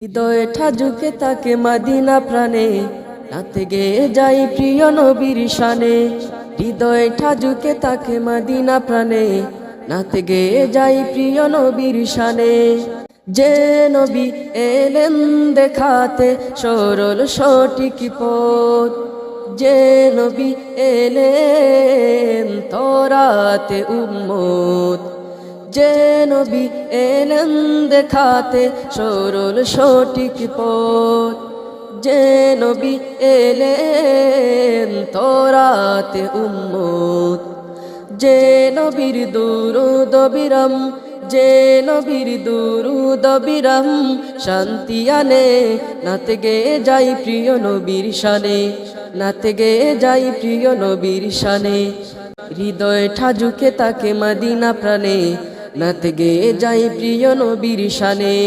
হৃদয়ে ঠাজুকে তাকে মদিনা প্রাণে, নাতে গেয়ে যাই প্রিয় নবীর শানে। হৃদয়ে ঠাজুকে তাকে মদিনা প্রাণে, নাতে গেয়ে যাই প্রিয় নবীর শানে। যে নবী এলেন দেখাতে সরল সঠিক পথ, যে নবী এলেন তরাতে উম্মত, যে নবী এলেন দেখাতে সরল সঠিক পথ, যে নবী এলেন তরাতে উম্মত। যে নবীর দুরূদ বিরাম, যে নবীর দুরূদ বিরাম শান্তি আনে, নাতে গেয়ে যাই প্রিয় নবীর শানে, নাতে গেয়ে যাই প্রিয় নবীর শানে। হৃদয়ে ঠাজুকে তাকে মদিনা প্রাণে, নাতে গেয়ে যাই প্রিয় নবীর শানে।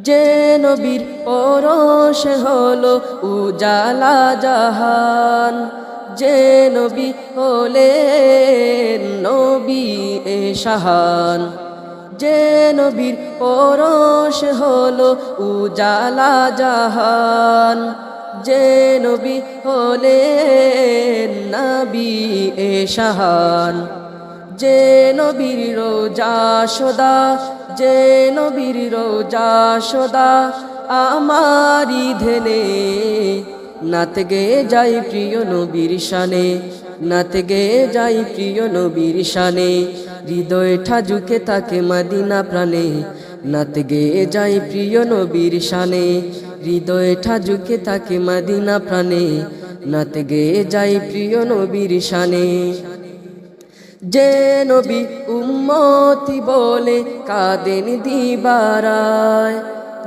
যে নবীর পরশে হলো উজালা জাহান, যে নবী হলেন নবী এ শাহান, যে নবীর পরশে হলো উজালা জাহান, যে নবী হলেন নবী এ শাহান। যে নবীর রোজা সদা, যে নবীর রোজা সদা আমারি ধেনে, নাতে গেয়ে যাই প্রিয় নবীর শানে, নাতে গেয়ে যাই প্রিয় নবীর শানে। হৃদয়ে ঠাজুকে তাকে মদিনা প্রাণে, নাতে গেয়ে যাই প্রিয় নবীর শানে। হৃদয়ে ঠাজুকে তাকে মদিনা প্রাণে, নাতে গেয়ে যাই প্রিয় নবীর শানে। যে নবী উম্মতি বলে কাঁদেন দিবারায়,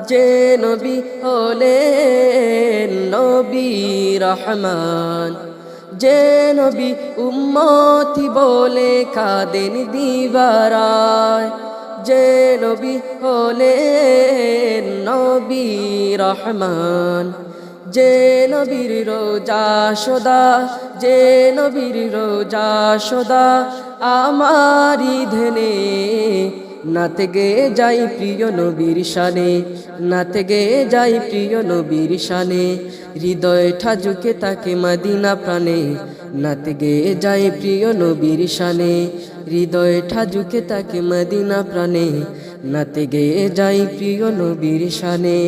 যে নবী হলেন নবী রহমান, যে নবী উম্মতি বলে কাঁদেন দিবারায়, যে নবী হলেন নবী রহমান। যে নবীর রোজা সদা, যে নবীর রোজা সদা আমারি ধেনে, নাতে গেয়ে যাই প্রিয় নবীর শানে, নাতে গেয়ে যাই প্রিয় নবীর শানে। হৃদয়ে ঠাজুকে তাকে মদিনা প্রাণে, নাতে গেয়ে যাই প্রিয় নবীর শানে। হৃদয়ে ঠাজুকে তাকে মদিনা প্রাণে, নাতে গেয়ে যাই প্রিয় নবীর শানে।